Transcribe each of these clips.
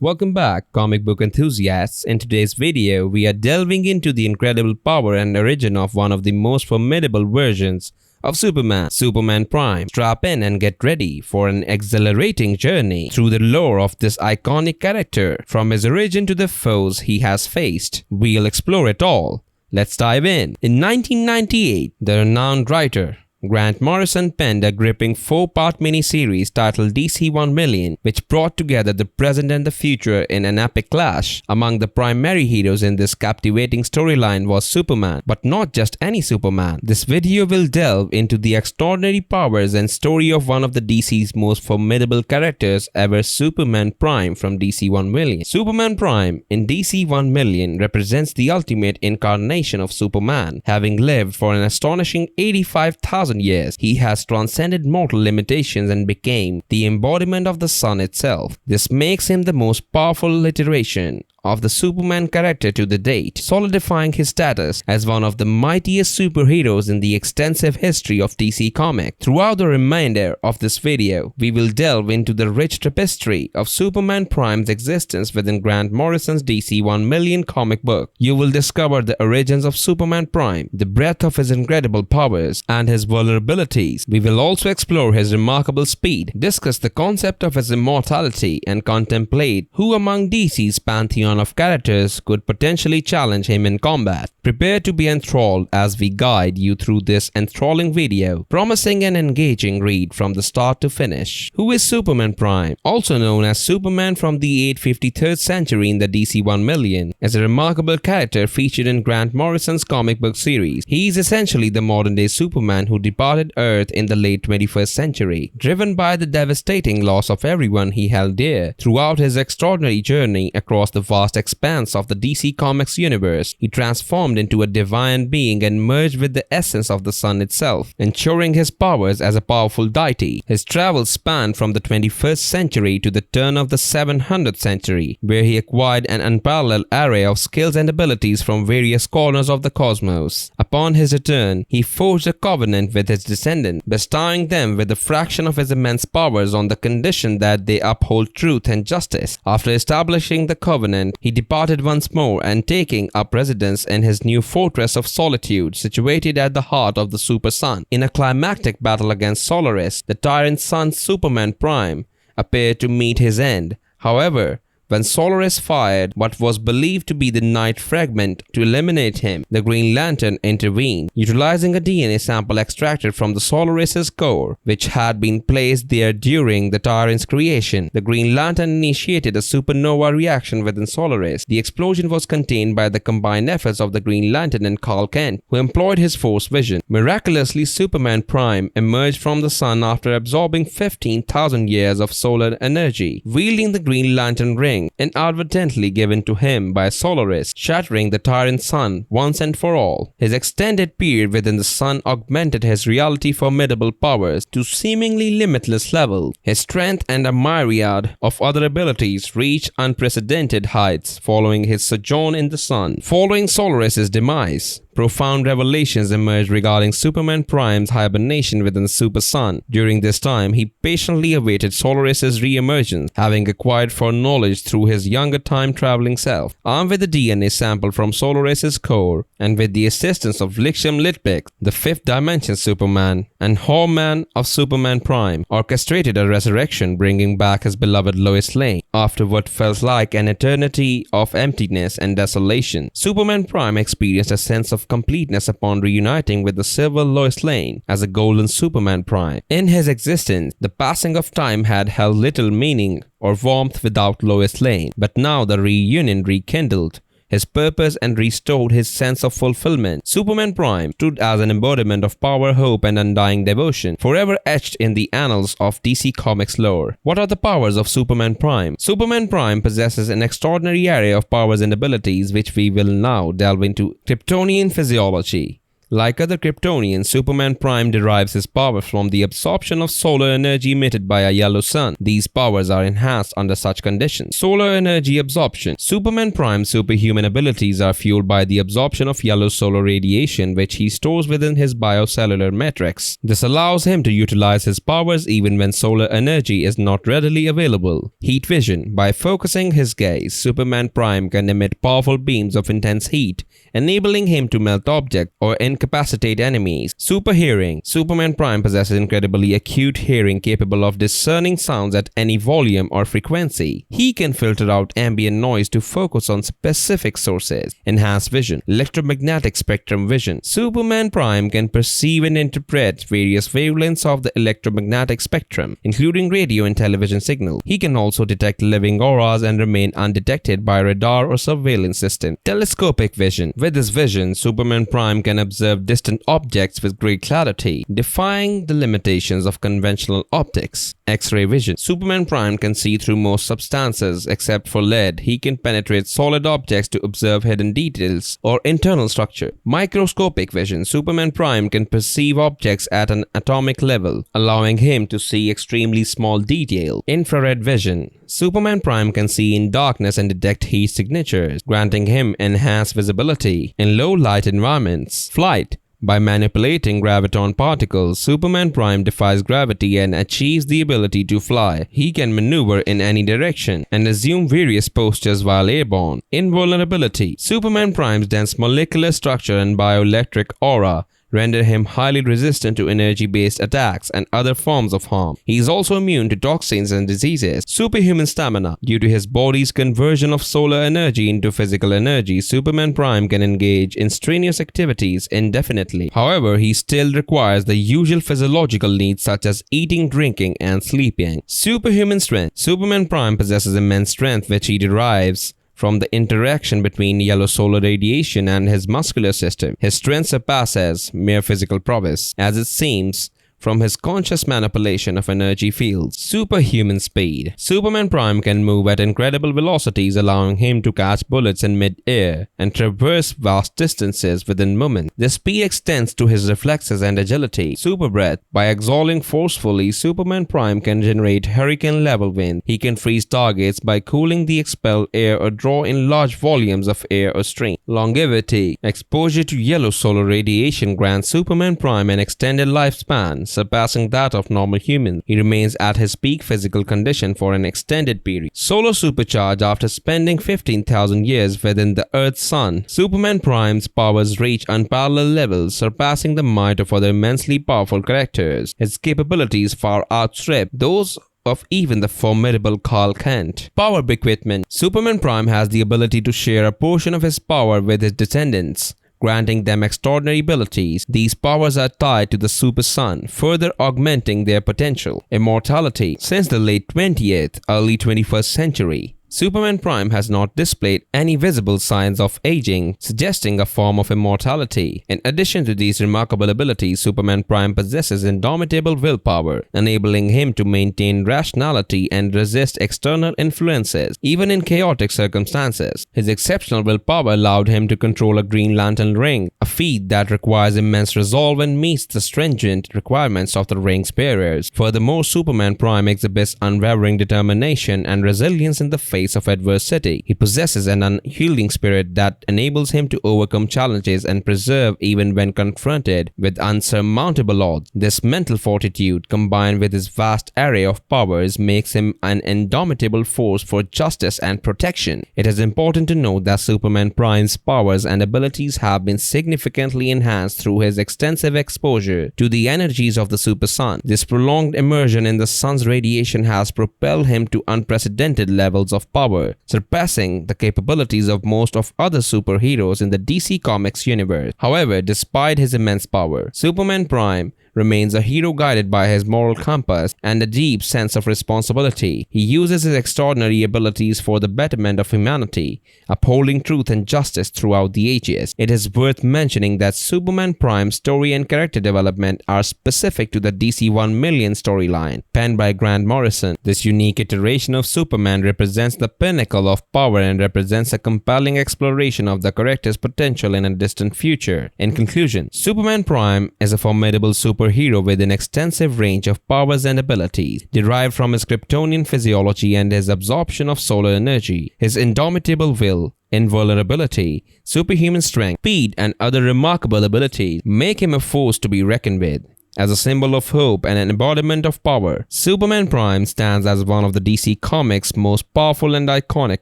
Welcome back, comic book enthusiasts. In today's video, we are delving into the incredible power and origin of one of the most formidable versions of Superman, Superman Prime. Strap in and get ready for an exhilarating journey through the lore of this iconic character. From his origin to the foes he has faced, we'll explore it all. Let's dive in. In 1998, the renowned writer Grant Morrison penned a gripping 4-part miniseries titled DC 1 Million, which brought together the present and the future in an epic clash. Among the primary heroes in this captivating storyline was Superman, but not just any Superman. This video will delve into the extraordinary powers and story of one of the DC's most formidable characters ever, Superman Prime from DC 1 Million. Superman Prime in DC 1 Million represents the ultimate incarnation of Superman. Having lived for an astonishing 85,000 years, he has transcended mortal limitations and became the embodiment of the sun itself. This makes him the most powerful iteration of the Superman character to the date, solidifying his status as one of the mightiest superheroes in the extensive history of DC Comics. Throughout the remainder of this video, we will delve into the rich tapestry of Superman Prime's existence within Grant Morrison's DC 1 Million comic book. You will discover the origins of Superman Prime, the breadth of his incredible powers, and his vulnerabilities. We will also explore his remarkable speed, discuss the concept of his immortality, and contemplate who among DC's pantheon of characters could potentially challenge him in combat. Prepare to be enthralled as we guide you through this enthralling video, promising an engaging read from the start to finish. Who is Superman Prime? Also known as Superman from the 853rd century in the DC 1 Million, is a remarkable character featured in Grant Morrison's comic book series. He is essentially the modern-day Superman who departed Earth in the late 21st century, driven by the devastating loss of everyone he held dear. Throughout his extraordinary journey across the vast expanse of the DC Comics universe, he transformed into a divine being and merged with the essence of the sun itself, ensuring his powers as a powerful deity. His travels spanned from the 21st century to the turn of the 700th century, where he acquired an unparalleled array of skills and abilities from various corners of the cosmos. Upon his return, he forged a covenant with his descendants, bestowing them with a fraction of his immense powers on the condition that they uphold truth and justice. After establishing the covenant, he departed once more and taking up residence in his new fortress of solitude situated at the heart of the Super Sun. In a climactic battle against Solaris, the tyrant sun Superman Prime appeared to meet his end. However, when Solaris fired what was believed to be the night fragment to eliminate him, the Green Lantern intervened, utilizing a DNA sample extracted from the Solaris's core, which had been placed there during the tyrant's creation. The Green Lantern initiated a supernova reaction within Solaris. The explosion was contained by the combined efforts of the Green Lantern and Clark Kent, who employed his force vision. Miraculously, Superman Prime emerged from the sun after absorbing 15,000 years of solar energy, wielding the Green Lantern ring inadvertently given to him by Solaris, shattering the tyrant sun once and for all. His extended period within the sun augmented his reality formidable powers to seemingly limitless levels. His strength and a myriad of other abilities reached unprecedented heights following his sojourn in the sun. Following Solaris's demise, profound revelations emerged regarding Superman Prime's hibernation within the Super Sun. During this time, he patiently awaited Solaris's re-emergence, having acquired foreknowledge through his younger time-traveling self. Armed with a DNA sample from Solaris's core, and with the assistance of Lixium Litpik, the fifth dimension Superman, and Horman of Superman Prime, orchestrated a resurrection, bringing back his beloved Lois Lane after what felt like an eternity of emptiness and desolation. Superman Prime experienced a sense of completeness upon reuniting with the silver Lois Lane as a golden Superman Prime. In his existence, the passing of time had held little meaning or warmth without Lois Lane, but now the reunion rekindled his purpose and restored his sense of fulfillment. Superman Prime stood as an embodiment of power, hope, and undying devotion, forever etched in the annals of DC Comics lore. What are the powers of Superman Prime? Superman Prime possesses an extraordinary array of powers and abilities which we will now delve into. Kryptonian physiology. Like other Kryptonians, Superman Prime derives his power from the absorption of solar energy emitted by a yellow sun. These powers are enhanced under such conditions. Solar energy absorption. Superman Prime's superhuman abilities are fueled by the absorption of yellow solar radiation, which he stores within his biocellular matrix. This allows him to utilize his powers even when solar energy is not readily available. Heat vision. By focusing his gaze, Superman Prime can emit powerful beams of intense heat, enabling him to melt objects or incapacitate enemies. Super hearing. Superman Prime possesses incredibly acute hearing capable of discerning sounds at any volume or frequency. He can filter out ambient noise to focus on specific sources. Enhanced vision. Electromagnetic spectrum vision. Superman Prime can perceive and interpret various wavelengths of the electromagnetic spectrum, including radio and television signals. He can also detect living auras and remain undetected by radar or surveillance system. Telescopic vision. With this vision, Superman Prime can observe distant objects with great clarity, defying the limitations of conventional optics. X-ray vision. Superman Prime can see through most substances except for lead. He can penetrate solid objects to observe hidden details or internal structure. Microscopic vision. Superman Prime can perceive objects at an atomic level, allowing him to see extremely small detail. Infrared vision. Superman Prime can see in darkness and detect heat signatures, granting him enhanced visibility in low light environments. Flight. By manipulating graviton particles, Superman Prime defies gravity and achieves the ability to fly. He can maneuver in any direction and assume various postures while airborne. Invulnerability. Superman Prime's dense molecular structure and bioelectric aura render him highly resistant to energy-based attacks and other forms of harm. He is also immune to toxins and diseases. Superhuman stamina. Due to his body's conversion of solar energy into physical energy, Superman Prime can engage in strenuous activities indefinitely. However, he still requires the usual physiological needs such as eating, drinking, and sleeping. Superhuman strength. Superman Prime possesses immense strength which he derives from the interaction between yellow solar radiation and his muscular system. His strength surpasses mere physical prowess, as it seems from his conscious manipulation of energy fields. Superhuman speed. Superman Prime can move at incredible velocities, allowing him to catch bullets in mid-air and traverse vast distances within moments. This speed extends to his reflexes and agility. Super breath. By exhaling forcefully, Superman Prime can generate hurricane-level wind. He can freeze targets by cooling the expelled air or draw in large volumes of air or steam. Longevity. Exposure to yellow solar radiation grants Superman Prime an extended lifespan, surpassing that of normal humans. He remains at his peak physical condition for an extended period. Solar supercharge. After spending 15,000 years within the Earth's sun, Superman Prime's powers reach unparalleled levels, surpassing the might of other immensely powerful characters. His capabilities far outstrip those of even the formidable Carl Kent. Power bequeathment. Superman Prime has the ability to share a portion of his power with his descendants, granting them extraordinary abilities. These powers are tied to the super sun, further augmenting their potential. Immortality. Since the late 20th, early 21st century, Superman Prime has not displayed any visible signs of aging, suggesting a form of immortality. In addition to these remarkable abilities, Superman Prime possesses indomitable willpower, enabling him to maintain rationality and resist external influences, even in chaotic circumstances. His exceptional willpower allowed him to control a Green Lantern ring, a feat that requires immense resolve and meets the stringent requirements of the ring's bearers. Furthermore, Superman Prime exhibits unwavering determination and resilience in the face of adversity. He possesses an unyielding spirit that enables him to overcome challenges and persevere even when confronted with unsurmountable odds. This mental fortitude, combined with his vast array of powers, makes him an indomitable force for justice and protection. It is important to note that Superman Prime's powers and abilities have been significantly enhanced through his extensive exposure to the energies of the super sun. This prolonged immersion in the sun's radiation has propelled him to unprecedented levels of power, surpassing the capabilities of most of other superheroes in the DC Comics universe. However, despite his immense power, Superman Prime remains a hero guided by his moral compass and a deep sense of responsibility. He uses his extraordinary abilities for the betterment of humanity, upholding truth and justice throughout the ages. It is worth mentioning that Superman Prime's story and character development are specific to the DC 1 million storyline, penned by Grant Morrison. This unique iteration of Superman represents the pinnacle of power and represents a compelling exploration of the character's potential in a distant future. In conclusion, Superman Prime is a formidable superhero with an extensive range of powers and abilities, derived from his Kryptonian physiology and his absorption of solar energy. His indomitable will, invulnerability, superhuman strength, speed, and other remarkable abilities make him a force to be reckoned with. As a symbol of hope and an embodiment of power, Superman Prime stands as one of the DC Comics' most powerful and iconic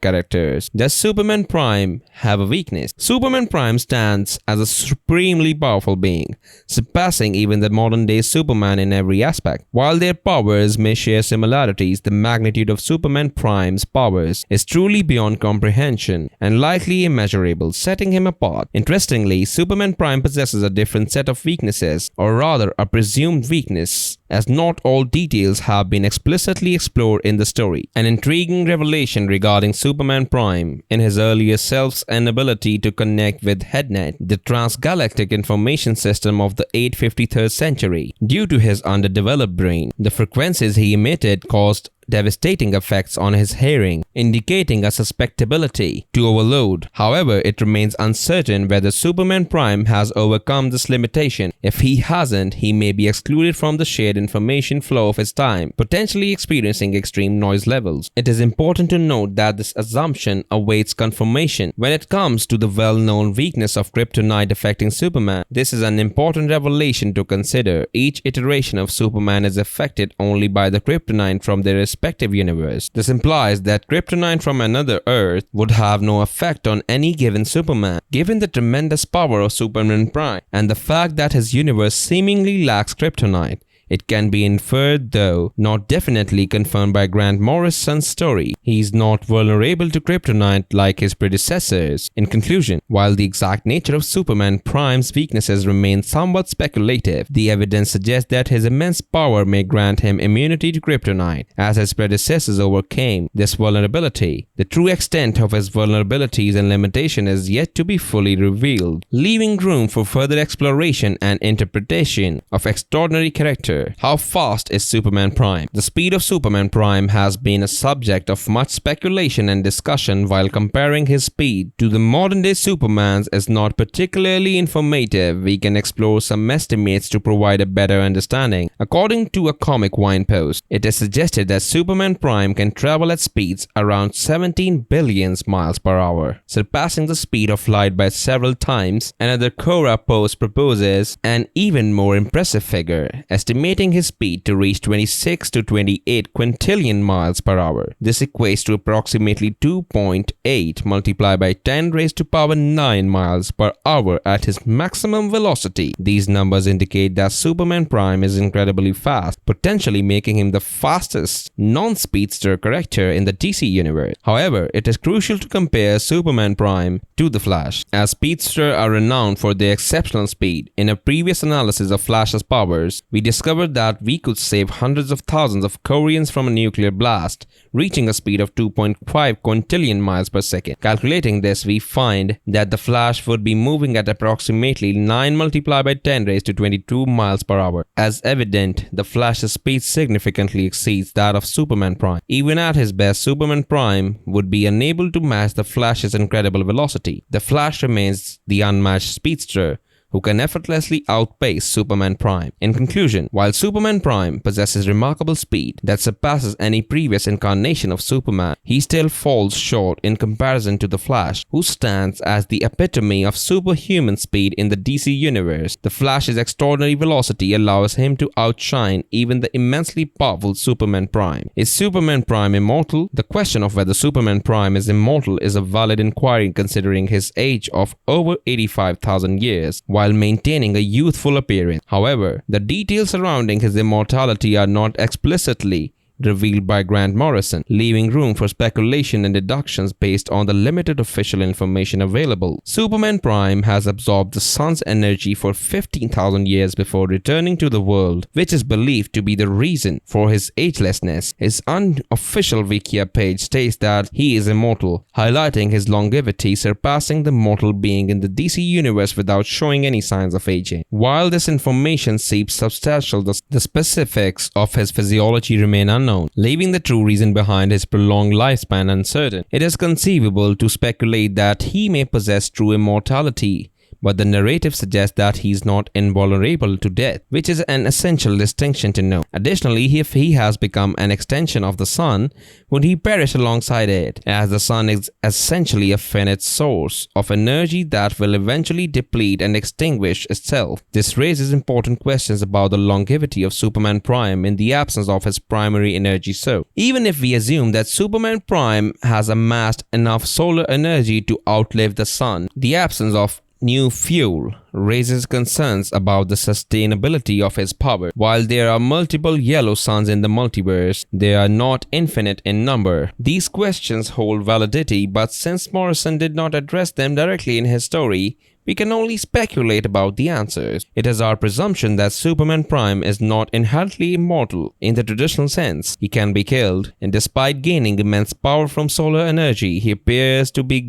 characters. Does Superman Prime have a weakness? Superman Prime stands as a supremely powerful being, surpassing even the modern-day Superman in every aspect. While their powers may share similarities, the magnitude of Superman Prime's powers is truly beyond comprehension and likely immeasurable, setting him apart. Interestingly, Superman Prime possesses a different set of weaknesses, or rather a presumed weakness, as not all details have been explicitly explored in the story. An intriguing revelation regarding Superman Prime in his earlier self's inability to connect with HeadNet, the transgalactic information system of the 853rd century, due to his underdeveloped brain. The frequencies he emitted caused devastating effects on his hearing, indicating a susceptibility to overload. However, it remains uncertain whether Superman Prime has overcome this limitation. If he hasn't, he may be excluded from the shared information flow of his time, potentially experiencing extreme noise levels. It is important to note that this assumption awaits confirmation. When it comes to the well-known weakness of kryptonite affecting Superman, this is an important revelation to consider. Each iteration of Superman is affected only by the kryptonite from their respective universe. This implies that kryptonite from another Earth would have no effect on any given Superman. Given the tremendous power of Superman Prime and the fact that his universe seemingly lacks kryptonite, it can be inferred, though not definitely confirmed by Grant Morrison's story, he is not vulnerable to kryptonite like his predecessors. In conclusion, while the exact nature of Superman Prime's weaknesses remain somewhat speculative, the evidence suggests that his immense power may grant him immunity to kryptonite, as his predecessors overcame this vulnerability. The true extent of his vulnerabilities and limitation is yet to be fully revealed, leaving room for further exploration and interpretation of extraordinary character. How fast is Superman Prime? The speed of Superman Prime has been a subject of much speculation and discussion, while comparing his speed to the modern-day Superman's is not particularly informative. We can explore some estimates to provide a better understanding. According to a Comic Vine post, it is suggested that Superman Prime can travel at speeds around 17 billion miles per hour, surpassing the speed of light by several times. Another Quora post proposes an even more impressive figure, estimating his speed to reach 26 to 28 quintillion miles per hour. This equates to approximately 2.8 multiplied by 10 raised to power 9 miles per hour at his maximum velocity. These numbers indicate that Superman Prime is incredibly fast, potentially making him the fastest non-speedster character in the DC universe. However, it is crucial to compare Superman Prime to the Flash, as speedsters are renowned for their exceptional speed. In a previous analysis of Flash's powers, we discovered that we could save hundreds of thousands of Koreans from a nuclear blast, reaching a speed of 2.5 quintillion miles per second. Calculating this, we find that the Flash would be moving at approximately 9 multiplied by 10 raised to 22 miles per hour. As evident, the Flash's speed significantly exceeds that of Superman Prime. Even at his best, Superman Prime would be unable to match the Flash's incredible velocity. The Flash remains the unmatched speedster who can effortlessly outpace Superman Prime. In conclusion, while Superman Prime possesses remarkable speed that surpasses any previous incarnation of Superman, he still falls short in comparison to the Flash, who stands as the epitome of superhuman speed in the DC universe. The Flash's extraordinary velocity allows him to outshine even the immensely powerful Superman Prime. Is Superman Prime immortal? The question of whether Superman Prime is immortal is a valid inquiry considering his age of over 85,000 years, while maintaining a youthful appearance. However, the details surrounding his immortality are not explicitly revealed by Grant Morrison, leaving room for speculation and deductions based on the limited official information available. Superman Prime has absorbed the sun's energy for 15,000 years before returning to the world, which is believed to be the reason for his agelessness. His unofficial Wikia page states that he is immortal, highlighting his longevity, surpassing the mortal being in the DC universe without showing any signs of aging. While this information seems substantial, the specifics of his physiology remain unknown, leaving the true reason behind his prolonged lifespan uncertain. It is conceivable to speculate that he may possess true immortality, but the narrative suggests that he is not invulnerable to death, which is an essential distinction to know. Additionally, if he has become an extension of the sun, would he perish alongside it, as the sun is essentially a finite source of energy that will eventually deplete and extinguish itself. This raises important questions about the longevity of Superman Prime in the absence of his primary energy source. Even if we assume that Superman Prime has amassed enough solar energy to outlive the sun, the absence of new fuel raises concerns about the sustainability of his power. While there are multiple yellow suns in the multiverse, they are not infinite in number. These questions hold validity, but since Morrison did not address them directly in his story, we can only speculate about the answers. It is our presumption that Superman Prime is not inherently immortal in the traditional sense. He can be killed, and despite gaining immense power from solar energy, he appears to rely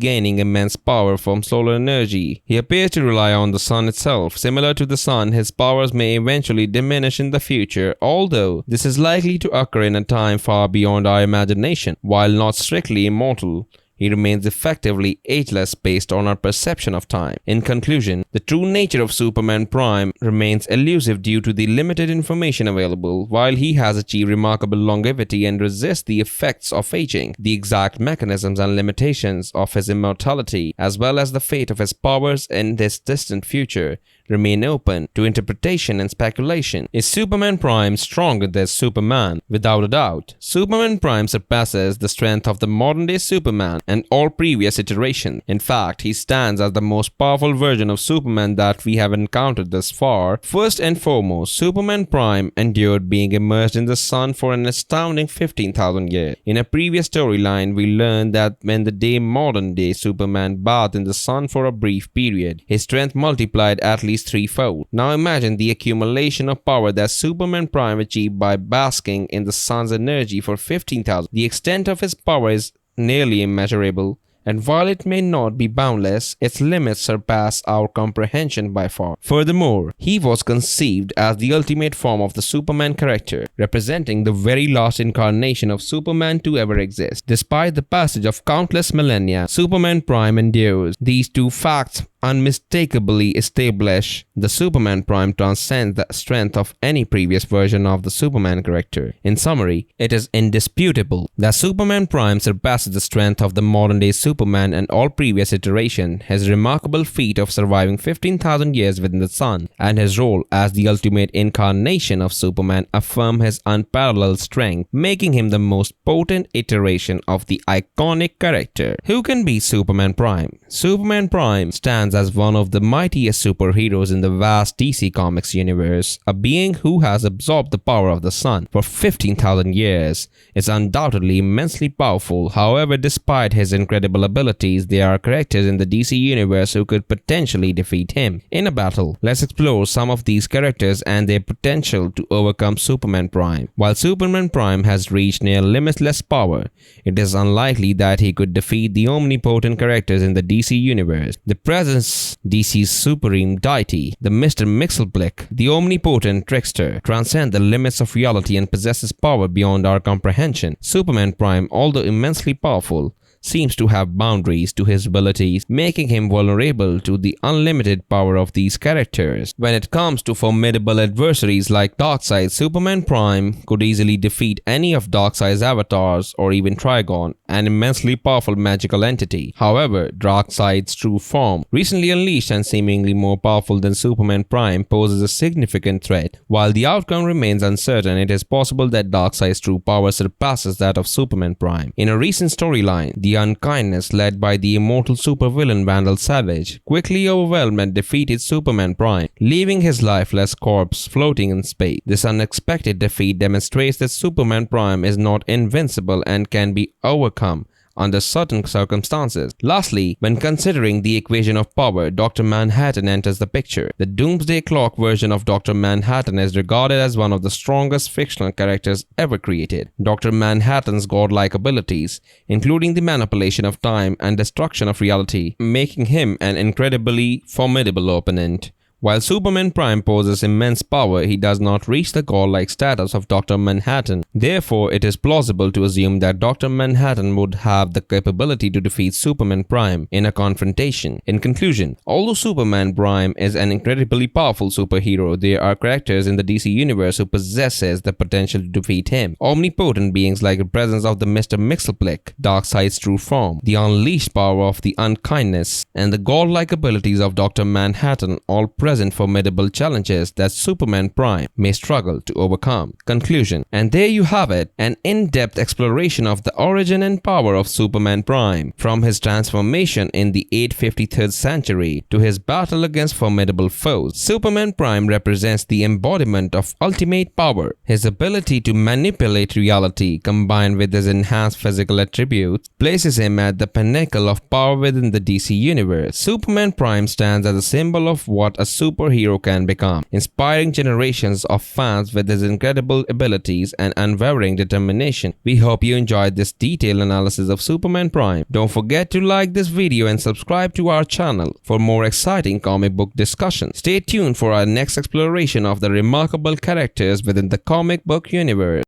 on the sun itself. Similar to the sun, his powers may eventually diminish in the future, although this is likely to occur in a time far beyond our imagination. While not strictly immortal, he remains effectively ageless based on our perception of time. In conclusion, the true nature of Superman Prime remains elusive due to the limited information available. While he has achieved remarkable longevity and resists the effects of aging, the exact mechanisms and limitations of his immortality, as well as the fate of his powers in this distant future, remain open to interpretation and speculation. Is Superman Prime stronger than Superman? Without a doubt, Superman Prime surpasses the strength of the modern-day Superman and all previous iterations. In fact, he stands as the most powerful version of Superman that we have encountered thus far. First and foremost, Superman Prime endured being immersed in the sun for an astounding 15,000 years. In a previous storyline, we learned that when the modern-day Superman bathed in the sun for a brief period, his strength multiplied at least threefold. Now imagine the accumulation of power that Superman Prime achieved by basking in the sun's energy for 15,000. The extent of his power is nearly immeasurable, and while it may not be boundless, its limits surpass our comprehension by far. Furthermore, he was conceived as the ultimate form of the Superman character, representing the very last incarnation of Superman to ever exist. Despite the passage of countless millennia, Superman Prime endures. These two facts unmistakably establish the Superman Prime transcends the strength of any previous version of the Superman character. In summary, it is indisputable that Superman Prime surpasses the strength of the modern-day Superman and all previous iterations. His remarkable feat of surviving 15,000 years within the sun and his role as the ultimate incarnation of Superman affirm his unparalleled strength, making him the most potent iteration of the iconic character. Who can be Superman Prime? Superman Prime stands as one of the mightiest superheroes in the vast DC Comics universe. A being who has absorbed the power of the sun for 15,000 years is undoubtedly immensely powerful. However, despite his incredible abilities, there are characters in the DC universe who could potentially defeat him in a battle. Let's explore some of these characters and their potential to overcome Superman Prime. While Superman Prime has reached near limitless power, it is unlikely that he could defeat the omnipotent characters in the DC universe. The presence DC's supreme deity, the Mr. Mxyzptlk, the omnipotent trickster, transcends the limits of reality and possesses power beyond our comprehension. Superman Prime, although immensely powerful, seems to have boundaries to his abilities, making him vulnerable to the unlimited power of these characters. When it comes to formidable adversaries like Darkseid, Superman Prime could easily defeat any of Darkseid's avatars or even Trigon, an immensely powerful magical entity. However, Darkseid's true form, recently unleashed and seemingly more powerful than Superman Prime, poses a significant threat. While the outcome remains uncertain, it is possible that Darkseid's true power surpasses that of Superman Prime. In a recent storyline, the the unkindness led by the immortal supervillain Vandal Savage quickly overwhelmed and defeated Superman Prime, leaving his lifeless corpse floating in space. This unexpected defeat demonstrates that Superman Prime is not invincible and can be overcome under certain circumstances. Lastly, when considering the equation of power, Dr. Manhattan enters the picture. The Doomsday Clock version of Dr. Manhattan is regarded as one of the strongest fictional characters ever created. Dr. Manhattan's godlike abilities, including the manipulation of time and destruction of reality, making him an incredibly formidable opponent. While Superman Prime possesses immense power, he does not reach the godlike status of Dr. Manhattan. Therefore, it is plausible to assume that Dr. Manhattan would have the capability to defeat Superman Prime in a confrontation. In conclusion, although Superman Prime is an incredibly powerful superhero, there are characters in the DC universe who possesses the potential to defeat him. Omnipotent beings like the presence of the Mr. Mxyzptlk, Darkseid's true form, the unleashed power of the unkindness, and the godlike abilities of Dr. Manhattan all present formidable challenges that Superman Prime may struggle to overcome. Conclusion. And there you have it, an in-depth exploration of the origin and power of Superman Prime, from his transformation in the 853rd century to his battle against formidable foes. Superman Prime represents the embodiment of ultimate power. His ability to manipulate reality, combined with his enhanced physical attributes, places him at the pinnacle of power within the DC universe. Superman Prime stands as a symbol of what a superhero can become, inspiring generations of fans with his incredible abilities and unwavering determination. We hope you enjoyed this detailed analysis of Superman Prime. Don't forget to like this video and subscribe to our channel for more exciting comic book discussions. Stay tuned for our next exploration of the remarkable characters within the comic book universe.